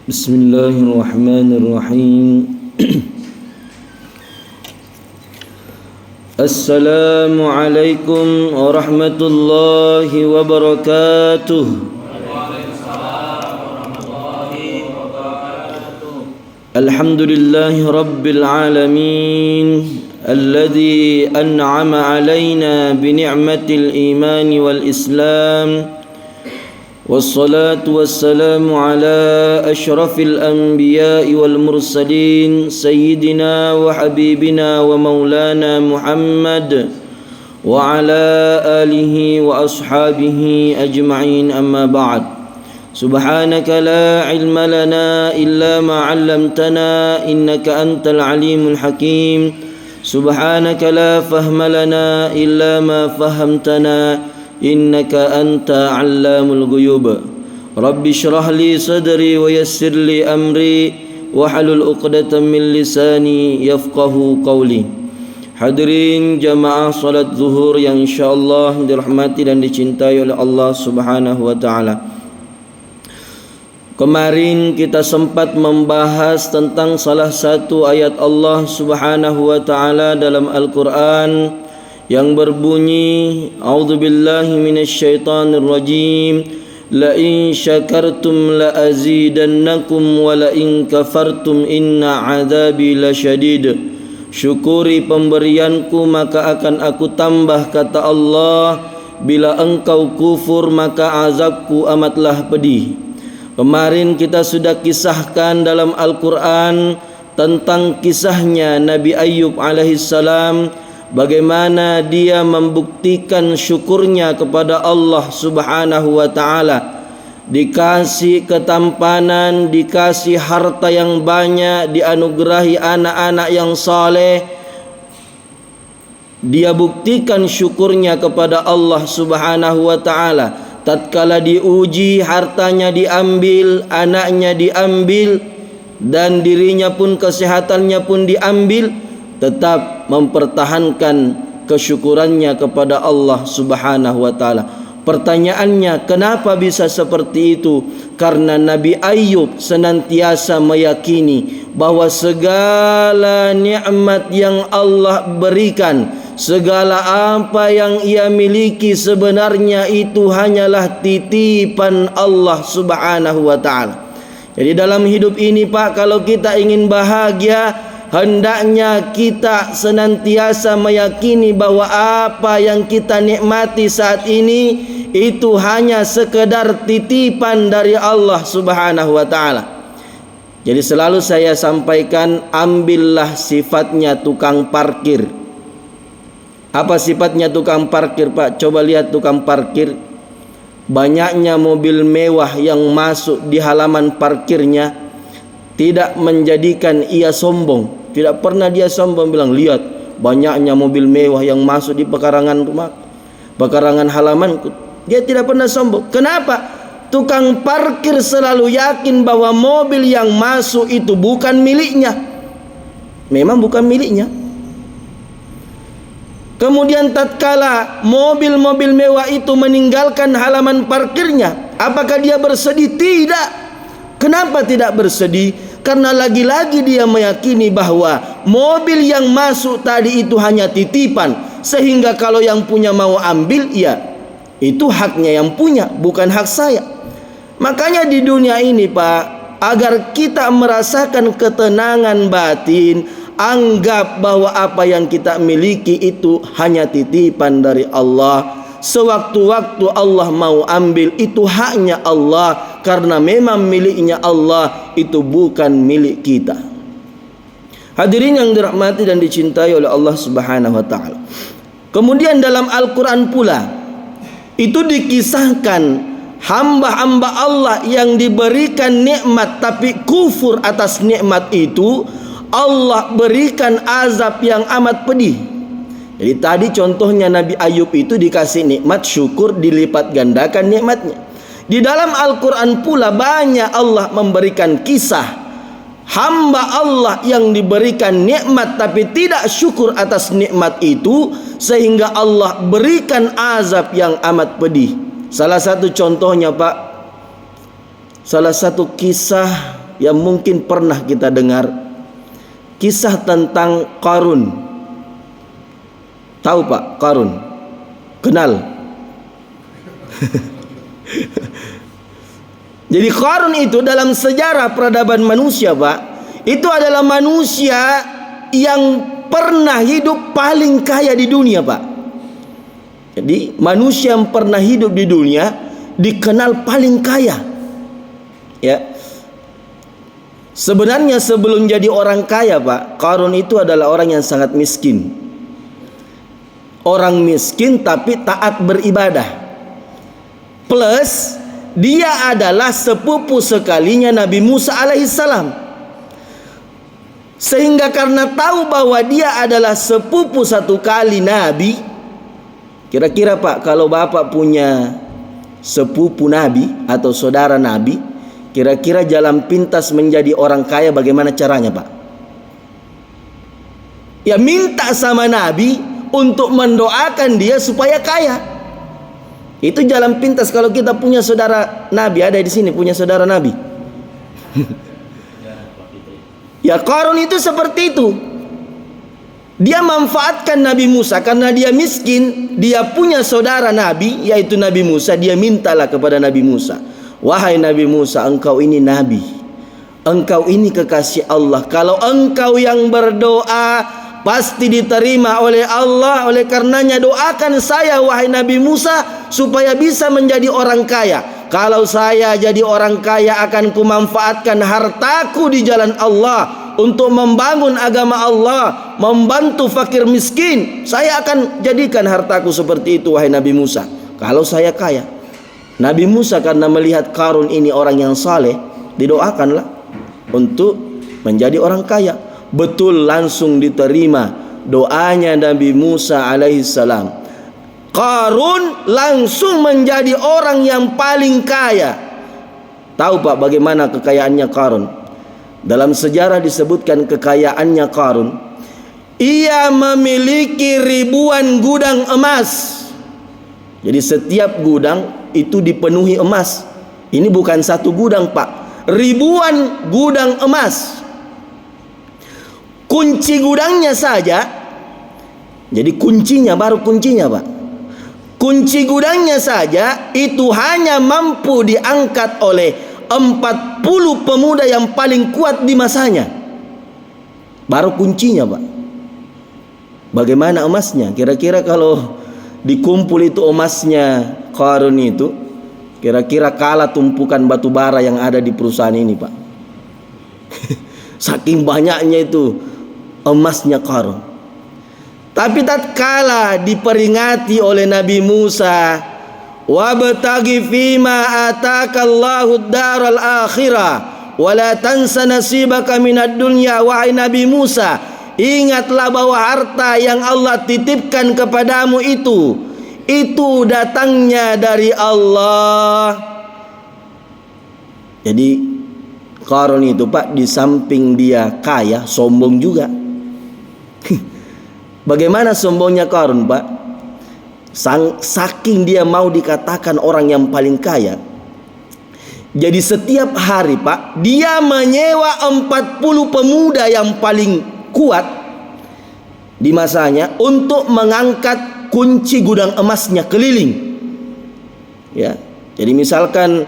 Bismillahirrahmanirrahim. Assalamualaikum warahmatullahi wabarakatuh. Alhamdulillahi rabbil alamin, alladhi an'ama alaina bi ni'matil iman wal islam. والصلاة والسلام على أشرف الأنبياء والمرسلين سيدنا وحبيبنا ومولانا محمد وعلى آله وأصحابه أجمعين أما بعد سبحانك لا علم لنا إلا ما علمتنا إنك أنت العليم الحكيم سبحانك لا فهم لنا إلا ما فهمتنا innaka anta 'allamul ghuyub. Rabbi shrah li sadri wa yassir li amri wahlul 'uqdatam min lisani yafqahu qawli. Hadirin jamaah salat zuhur yang insyaallah dirahmati dan dicintai oleh Allah Subhanahu wa taala. Kemarin kita sempat membahas tentang salah satu ayat Allah Subhanahu wa taala dalam Al-Qur'an yang berbunyi a'udzubillahi minasyaitonir rajim la in syakartum la azidannakum wa la in kafartum inna adzabi lasyadid. Syukuri pemberianku maka akan aku tambah, kata Allah, bila engkau kufur maka azabku amatlah pedih. Kemarin kita sudah kisahkan dalam Al-Quran tentang kisahnya Nabi Ayyub alaihissalam, bagaimana dia membuktikan syukurnya kepada Allah Subhanahu wa taala. Dikasih ketampanan, dikasih harta yang banyak, dianugerahi anak-anak yang saleh. Dia buktikan syukurnya kepada Allah Subhanahu wa taala. Tatkala diuji, hartanya diambil, anaknya diambil, dan dirinya pun, kesehatannya pun diambil, tetap mempertahankan kesyukurannya kepada Allah Subhanahu wa taala. Pertanyaannya, kenapa bisa seperti itu? Karena Nabi Ayyub senantiasa meyakini bahwa segala nikmat yang Allah berikan, segala apa yang ia miliki sebenarnya itu hanyalah titipan Allah Subhanahu wa taala. Jadi dalam hidup ini Pak, kalau kita ingin bahagia, hendaknya kita senantiasa meyakini bahwa apa yang kita nikmati saat ini itu hanya sekedar titipan dari Allah Subhanahu wa taala. Jadi selalu saya sampaikan, ambillah sifatnya tukang parkir. Apa sifatnya tukang parkir, Pak? Coba lihat tukang parkir. Banyaknya mobil mewah yang masuk di halaman parkirnya tidak menjadikan ia sombong. Tidak pernah dia sombong bilang, lihat banyaknya mobil mewah yang masuk di pekarangan rumah, pekarangan halamanku. Dia tidak pernah sombong. Kenapa? Tukang parkir selalu yakin bahwa mobil yang masuk itu bukan miliknya. Memang bukan miliknya. Kemudian tatkala mobil-mobil mewah itu meninggalkan halaman parkirnya, apakah dia bersedih? Tidak. Kenapa tidak bersedih? Karena lagi-lagi dia meyakini bahwa mobil yang masuk tadi itu hanya titipan, sehingga kalau yang punya mau ambil, ya itu haknya yang punya, bukan hak saya. Makanya di dunia ini Pak, agar kita merasakan ketenangan batin, anggap bahwa apa yang kita miliki itu hanya titipan dari Allah. Sewaktu-waktu Allah mau ambil, itu haknya Allah, karena memang miliknya Allah, itu bukan milik kita. Hadirin yang dirahmati dan dicintai oleh Allah Subhanahu wa taala. Kemudian dalam Al-Quran pula itu dikisahkan hamba-hamba Allah yang diberikan nikmat tapi kufur atas nikmat itu, Allah berikan azab yang amat pedih. Jadi tadi contohnya Nabi Ayyub itu dikasih nikmat, syukur, dilipat gandakan nikmatnya. Di dalam Al-Quran pula banyak Allah memberikan kisah hamba Allah yang diberikan nikmat tapi tidak syukur atas nikmat itu, sehingga Allah berikan azab yang amat pedih. Salah satu contohnya Pak, salah satu kisah yang mungkin pernah kita dengar, kisah tentang Qarun. Tahu Pak Qarun? Kenal? Jadi Qarun itu dalam sejarah peradaban manusia Pak, itu adalah manusia yang pernah hidup paling kaya di dunia Pak. Jadi manusia yang pernah hidup di dunia dikenal paling kaya. Ya. Sebenarnya sebelum jadi orang kaya Pak, Qarun itu adalah orang yang sangat miskin. Orang miskin tapi taat beribadah. Plus dia adalah sepupu sekalinya Nabi Musa alaihissalam. Sehingga karena tahu bahwa dia adalah sepupu satu kali Nabi, kira-kira Pak, kalau Bapak punya sepupu Nabi atau saudara Nabi, kira-kira jalan pintas menjadi orang kaya bagaimana caranya Pak? Ya minta sama Nabi untuk mendoakan dia supaya kaya. Itu jalan pintas kalau kita punya saudara Nabi. Ada di sini punya saudara Nabi. Ya Qarun itu seperti itu. Dia manfaatkan Nabi Musa karena dia miskin. Dia punya saudara Nabi yaitu Nabi Musa. Dia mintalah kepada Nabi Musa, wahai Nabi Musa, engkau ini Nabi, engkau ini kekasih Allah. Kalau engkau yang berdoa pasti diterima oleh Allah. Oleh karenanya doakan saya wahai Nabi Musa supaya bisa menjadi orang kaya. Kalau saya jadi orang kaya akan kumanfaatkan hartaku di jalan Allah untuk membangun agama Allah, membantu fakir miskin. Saya akan jadikan hartaku seperti itu wahai Nabi Musa kalau saya kaya. Nabi Musa karena melihat Qarun ini orang yang saleh, didoakanlah untuk menjadi orang kaya. Betul langsung diterima doanya Nabi Musa alaihissalam. Qarun langsung menjadi orang yang paling kaya. Tahu Pak bagaimana kekayaannya Qarun? Dalam sejarah disebutkan kekayaannya Qarun, ia memiliki ribuan gudang emas. Jadi setiap gudang itu dipenuhi emas. Ini bukan satu gudang Pak, ribuan gudang emas. Kunci gudangnya saja, jadi kuncinya baru kuncinya Pak, kunci gudangnya saja itu hanya mampu diangkat oleh 40 pemuda yang paling kuat di masanya. Baru kuncinya Pak. Bagaimana emasnya? Kira-kira kalau dikumpul itu emasnya Qarun itu, kira-kira kalah tumpukan batu bara yang ada di perusahaan ini Pak. Saking banyaknya itu emasnya Qarun. Tapi tatkala diperingati oleh Nabi Musa, wabtaghi fima atakallahu daral akhirah wala tansa nasibaka minad dunya. Wahai Nabi Musa, ingatlah bahwa harta yang Allah titipkan kepadamu itu datangnya dari Allah. Jadi Qarun itu Pak, di samping dia kaya, sombong juga. Bagaimana sombongnya Qarun Pak? Saking dia mau dikatakan orang yang paling kaya, jadi setiap hari Pak, dia menyewa 40 pemuda yang paling kuat di masanya untuk mengangkat kunci gudang emasnya keliling. Ya, jadi misalkan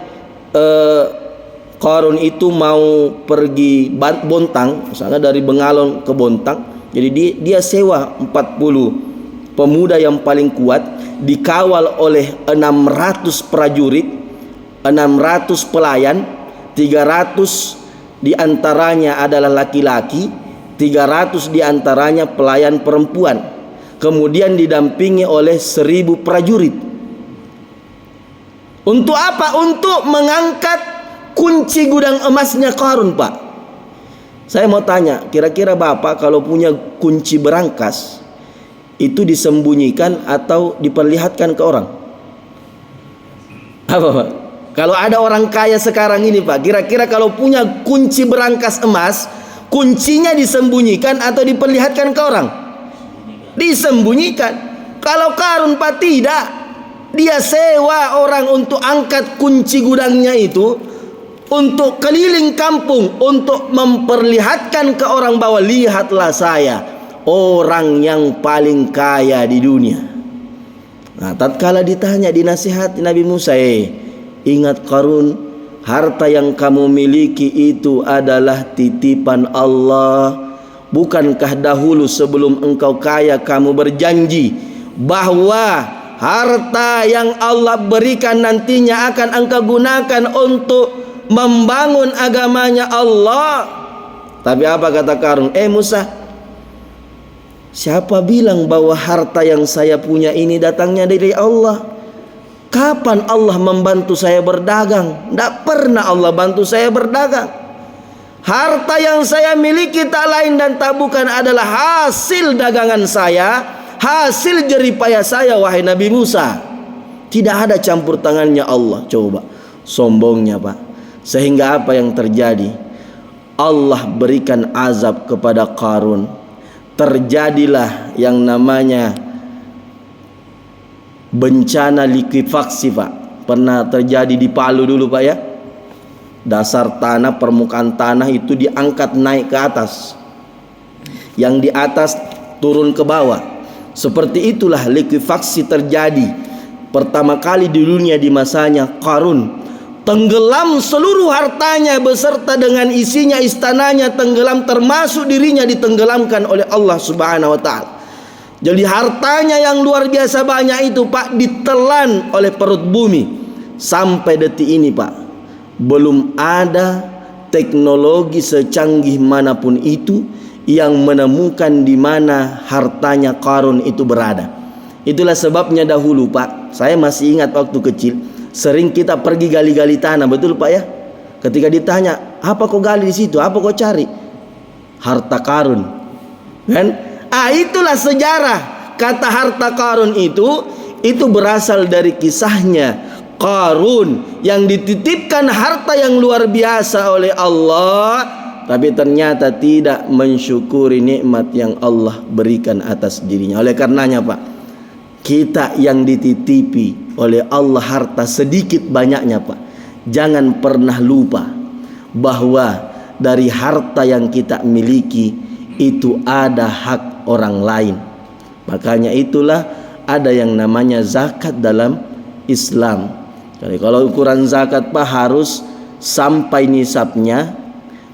Qarun itu mau pergi Bontang, misalnya dari Bengalon ke Bontang, jadi dia sewa 40 pemuda yang paling kuat, dikawal oleh 600 prajurit, 600 pelayan, 300 diantaranya adalah laki-laki, 300 diantaranya pelayan perempuan. Kemudian didampingi oleh 1000 prajurit. Untuk apa? Untuk mengangkat kunci gudang emasnya Qarun Pak. Saya mau tanya, kira-kira Bapak kalau punya kunci berangkas, itu disembunyikan atau diperlihatkan ke orang? Apa Pak? Kalau ada orang kaya sekarang ini Pak, kira-kira kalau punya kunci berangkas emas, kuncinya disembunyikan atau diperlihatkan ke orang? Disembunyikan. Kalau Qarun Pak tidak, dia sewa orang untuk angkat kunci gudangnya itu, untuk keliling kampung, untuk memperlihatkan ke orang bahwa lihatlah saya, orang yang paling kaya di dunia. Nah, tatkala ditanya, dinasihati Nabi Musa, ingat Qarun, harta yang kamu miliki itu adalah titipan Allah. Bukankah dahulu sebelum engkau kaya kamu berjanji bahwa harta yang Allah berikan nantinya akan engkau gunakan untuk membangun agamanya Allah? Tapi apa kata Qarun? Musa, siapa bilang bahwa harta yang saya punya ini datangnya dari Allah? Kapan Allah membantu saya berdagang? Tidak pernah Allah bantu saya berdagang. Harta yang saya miliki tak lain dan tak bukan adalah hasil dagangan saya, hasil jeripaya saya, wahai Nabi Musa. Tidak ada campur tangannya Allah. Coba, sombongnya Pak. Sehingga apa yang terjadi? Allah berikan azab kepada Qarun. Terjadilah yang namanya bencana likuifaksi, Pak. Pernah terjadi di Palu dulu, Pak, ya. Dasar tanah, permukaan tanah itu diangkat naik ke atas, yang di atas turun ke bawah. Seperti itulah likuifaksi terjadi pertama kali di dunia di masanya Qarun. Tenggelam seluruh hartanya beserta dengan isinya, istananya tenggelam, termasuk dirinya ditenggelamkan oleh Allah Subhanahu wa taala. Jadi hartanya yang luar biasa banyak itu, Pak, ditelan oleh perut bumi. Sampai detik ini, Pak, belum ada teknologi secanggih manapun itu yang menemukan di mana hartanya Qarun itu berada. Itulah sebabnya dahulu, Pak, saya masih ingat waktu kecil, sering kita pergi gali-gali tanah, betul Pak ya? Ketika ditanya, apa kau gali di situ? Apa kau cari? Harta Qarun, kan? Itulah sejarah. Kata harta Qarun itu berasal dari kisahnya Qarun yang dititipkan harta yang luar biasa oleh Allah, tapi ternyata tidak mensyukuri nikmat yang Allah berikan atas dirinya. Oleh karenanya, Pak, kita yang dititipi oleh Allah harta sedikit banyaknya, Pak, jangan pernah lupa bahwa dari harta yang kita miliki itu ada hak orang lain. Makanya itulah ada yang namanya zakat dalam Islam. Jadi kalau ukuran zakat, Pak, harus sampai nisabnya,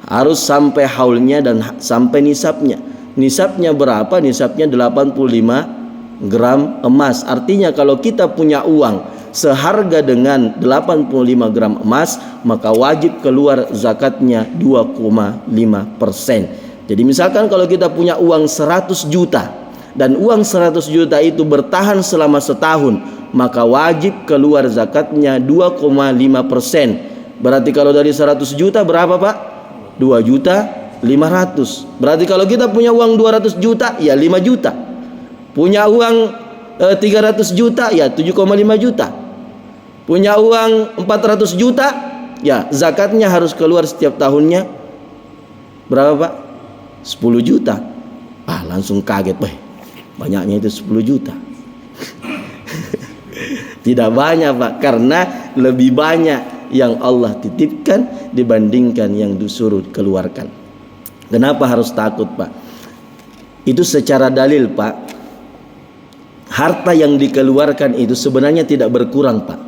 harus sampai haulnya dan sampai nisabnya. Nisabnya berapa? Nisabnya 85 gram emas. Artinya kalau kita punya uang seharga dengan 85 gram emas, maka wajib keluar zakatnya 2,5%. Jadi misalkan kalau kita punya uang 100 juta dan uang 100 juta itu bertahan selama setahun, maka wajib keluar zakatnya 2,5%. Berarti kalau dari 100 juta berapa, Pak? 2.500.000. Berarti kalau kita punya uang 200 juta, ya 5 juta. Punya uang 300 juta, ya 7,5 juta. Punya uang 400 juta, ya zakatnya harus keluar setiap tahunnya berapa, Pak? 10 juta. Langsung kaget, banyaknya itu 10 juta. Tidak banyak, Pak, karena lebih banyak yang Allah titipkan dibandingkan yang disuruh keluarkan. Kenapa harus takut, Pak? Itu secara dalil, Pak. Harta yang dikeluarkan itu sebenarnya tidak berkurang, Pak.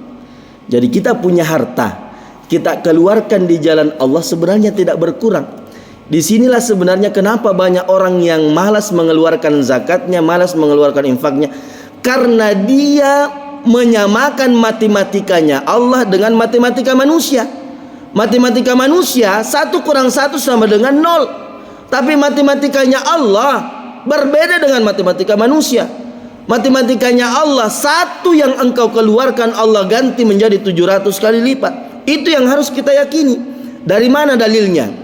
Jadi kita punya harta, kita keluarkan di jalan Allah sebenarnya tidak berkurang. Disinilah sebenarnya kenapa banyak orang yang malas mengeluarkan zakatnya, malas mengeluarkan infaknya, karena dia menyamakan matematikanya Allah dengan matematika manusia. Matematika manusia 1 + 1 sama dengan 0. Tapi matematikanya Allah berbeda dengan matematika manusia. Matematikanya Allah, 1 yang engkau keluarkan Allah ganti menjadi 700 kali lipat. Itu yang harus kita yakini. Dari mana dalilnya?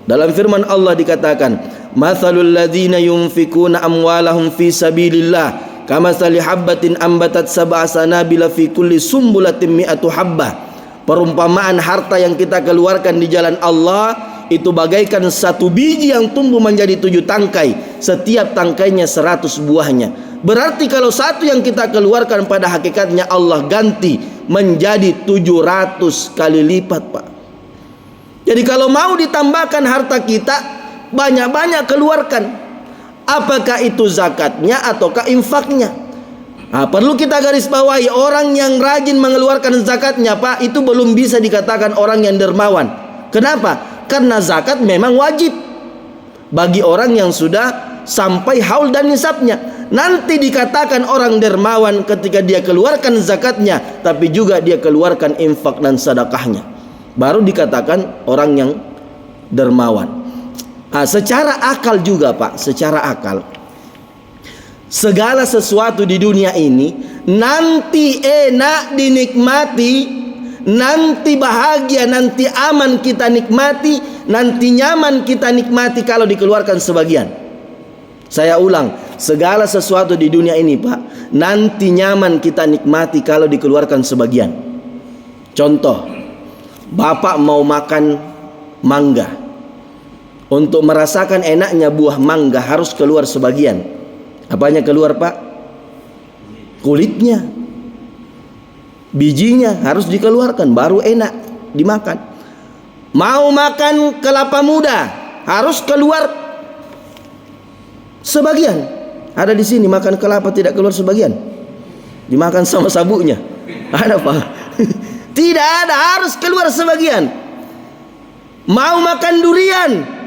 Dalam firman Allah dikatakan, "Matsalul ladzina yunfikuna amwalahum fi sabilillah kamatsali habbatin ambatat sab'a sanabila fi kulli sumbulatin mi'atu habbah." Perumpamaan harta yang kita keluarkan di jalan Allah itu bagaikan 1 biji yang tumbuh menjadi 7 tangkai, setiap tangkainya 100 buahnya. Berarti kalau 1 yang kita keluarkan pada hakikatnya Allah ganti menjadi 700 kali lipat, Pak. Jadi kalau mau ditambahkan harta kita, banyak-banyak keluarkan. Apakah itu zakatnya ataukah infaknya? Nah, perlu kita garis bawahi, orang yang rajin mengeluarkan zakatnya, Pak, itu belum bisa dikatakan orang yang dermawan. Kenapa? Karena zakat memang wajib bagi orang yang sudah sampai haul dan nisabnya. Nanti dikatakan orang dermawan ketika dia keluarkan zakatnya, tapi juga dia keluarkan infak dan sedekahnya. Baru dikatakan orang yang dermawan. Nah, secara akal juga, Pak, secara akal, segala sesuatu di dunia ini nanti enak dinikmati, nanti bahagia, nanti aman kita nikmati, nanti nyaman kita nikmati kalau dikeluarkan sebagian. Saya ulang, segala sesuatu di dunia ini, Pak, nanti nyaman kita nikmati kalau dikeluarkan sebagian. Contoh, Bapak mau makan mangga. Untuk merasakan enaknya buah mangga harus keluar sebagian. Apanya keluar, Pak? Kulitnya. Bijinya harus dikeluarkan baru enak dimakan. Mau makan kelapa muda harus keluar sebagian. Ada di sini makan kelapa tidak keluar sebagian? Dimakan sama sabuknya. Ada, Pak? Tidak ada, harus keluar sebagian. Mau makan durian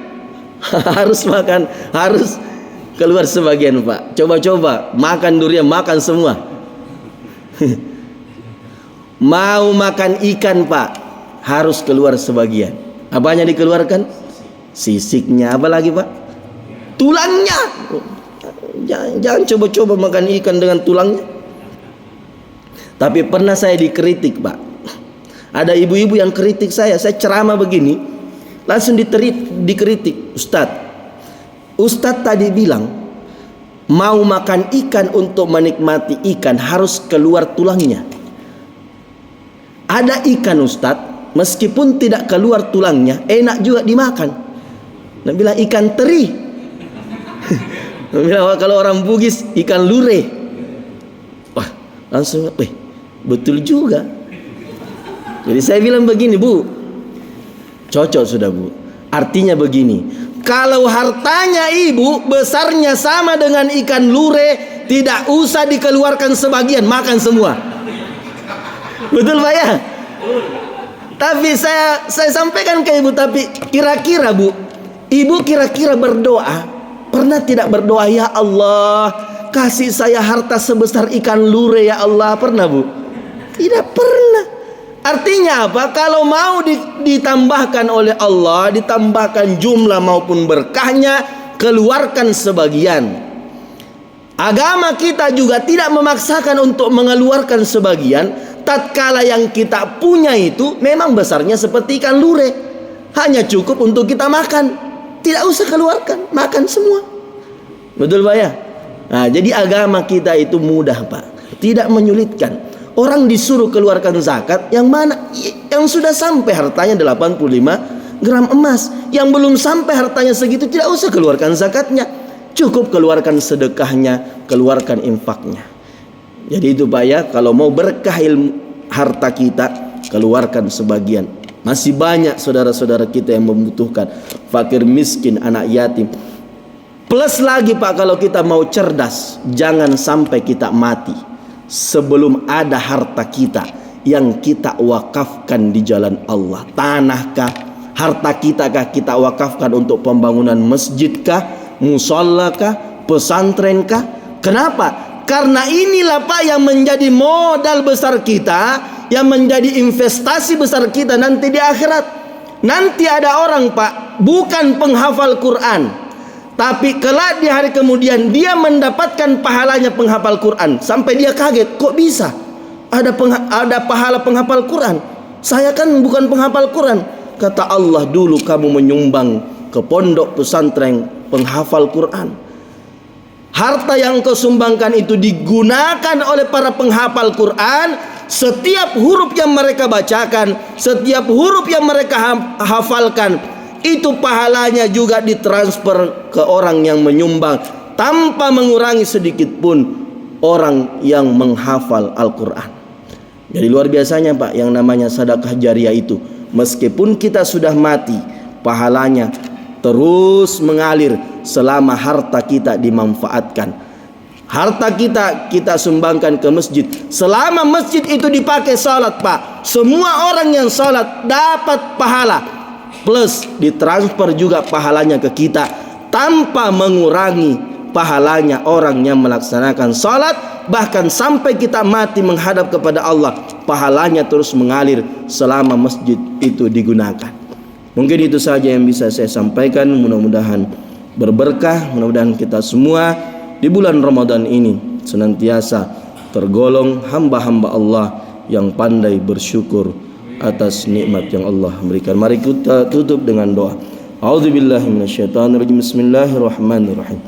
harus keluar sebagian, Pak. Coba-coba makan durian, makan semua. Mau makan ikan, Pak, harus keluar sebagian. Apanya dikeluarkan? Sisiknya. Apa lagi, Pak? Tulangnya. Jangan coba-coba makan ikan dengan tulangnya. Tapi pernah saya dikritik, Pak. Ada ibu-ibu yang kritik saya ceramah begini, langsung dikritik. Ustadz tadi bilang mau makan ikan, untuk menikmati ikan harus keluar tulangnya. Ada ikan, Ustadz, meskipun tidak keluar tulangnya enak juga dimakan. Nah, bilang ikan teri. Bilang kalau orang Bugis ikan lure. Wah, langsung, betul juga. Jadi saya bilang begini, Bu, cocok sudah, Bu. Artinya begini, kalau hartanya ibu besarnya sama dengan ikan lure, tidak usah dikeluarkan sebagian, makan semua. Betul, Pak, ya? Tapi saya sampaikan ke ibu, tapi kira-kira, Bu, ibu kira-kira berdoa, pernah tidak berdoa, ya Allah, kasih saya harta sebesar ikan lure, ya Allah? Pernah, Bu? Tidak pernah. Artinya apa? Kalau mau ditambahkan oleh Allah, ditambahkan jumlah maupun berkahnya, keluarkan sebagian. Agama kita juga tidak memaksakan untuk mengeluarkan sebagian. Tatkala yang kita punya itu memang besarnya seperti ikan lure, hanya cukup untuk kita makan, tidak usah keluarkan, makan semua. Betul, Pak, ya? Nah, jadi agama kita itu mudah, Pak, tidak menyulitkan. Orang disuruh keluarkan zakat yang mana? Yang sudah sampai hartanya 85 gram emas. Yang belum sampai hartanya segitu tidak usah keluarkan zakatnya, cukup keluarkan sedekahnya, keluarkan infaknya. Jadi itu, Pak, ya, kalau mau berkah ilmu harta kita, keluarkan sebagian. Masih banyak saudara-saudara kita yang membutuhkan, fakir miskin, anak yatim. Plus lagi, Pak, kalau kita mau cerdas, jangan sampai kita mati sebelum ada harta kita yang kita wakafkan di jalan Allah. Tanahkah, harta kita kah kita wakafkan untuk pembangunan masjidkah, musallakah, pesantrenkah? Kenapa? Karena inilah, Pak, yang menjadi modal besar kita, yang menjadi investasi besar kita nanti di akhirat. Nanti ada orang, Pak, bukan penghafal Quran, tapi kelak di hari kemudian dia mendapatkan pahalanya penghafal Quran. Sampai dia kaget, kok bisa ada pahala penghafal Quran? Saya kan bukan penghafal Quran. Kata Allah, dulu kamu menyumbang ke pondok pesantren penghafal Quran. Harta yang kau sumbangkan itu digunakan oleh para penghafal Quran. Setiap huruf yang mereka bacakan, setiap huruf yang mereka hafalkan, itu pahalanya juga ditransfer ke orang yang menyumbang, tanpa mengurangi sedikit pun orang yang menghafal Al-Quran. Jadi luar biasanya, Pak, yang namanya sedekah jariah itu. meskipun kita sudah mati, pahalanya terus mengalir selama harta kita dimanfaatkan. Harta kita sumbangkan ke masjid. Selama masjid itu dipakai salat, Pak, semua orang yang salat dapat pahala, plus ditransfer juga pahalanya ke kita tanpa mengurangi pahalanya orang yang melaksanakan salat. Bahkan sampai kita mati menghadap kepada Allah, pahalanya terus mengalir selama masjid itu digunakan. Mungkin itu saja yang bisa saya sampaikan. Mudah-mudahan berberkah. Mudah-mudahan kita semua di bulan Ramadan ini senantiasa tergolong hamba-hamba Allah yang pandai bersyukur atas nikmat yang Allah berikan. Mari kita tutup dengan doa. A'udzubillahi minasyaitonirrajim. Bismillahirrahmanirrahim.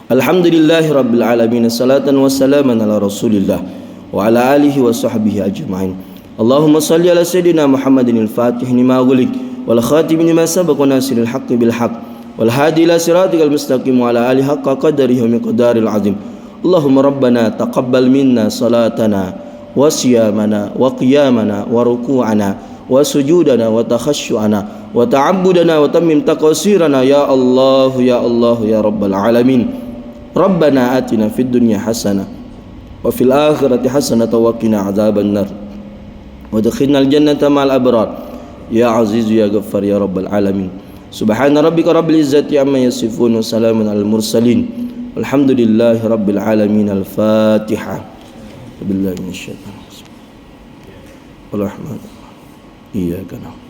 Alhamdulillahi rabbil alamin. Salatan wassalaman ala Rasulillah wa ala alihi wa sahbihi ajma'in. Allahumma salli ala sayyidina Muhammadin al-Fatih lima ughliq wal khatim lima sabaq wa nasiril haqqi bil haqq wal hadi ila siratikal mustaqim wa ala alihi haqqa qadarihi wa miqdaril azim. Allahumma rabbana taqabbal minna salatana wa siyamana wa qiyamana wa ruku'ana wa sujudana wa takhasyu'ana wa ta'abbudana wa tammim taqsirana ya Allah ya Allah ya rabbal alamin. Rabbana atina fid dunya hasanah wa fil akhirati hasanah wa qina adzaban nar wa adkhilnal jannata ma'al abrar ya aziz ya ghaffar ya rabbal alamin. Subhana rabbika rabbil izzati amma yasifun wa salamun alal mursalin walhamdulillahi rabbil alamin. Al-Fatihah. Billahi minasyaitonir rajim. Ar-Rahman. Iyyaka na'budu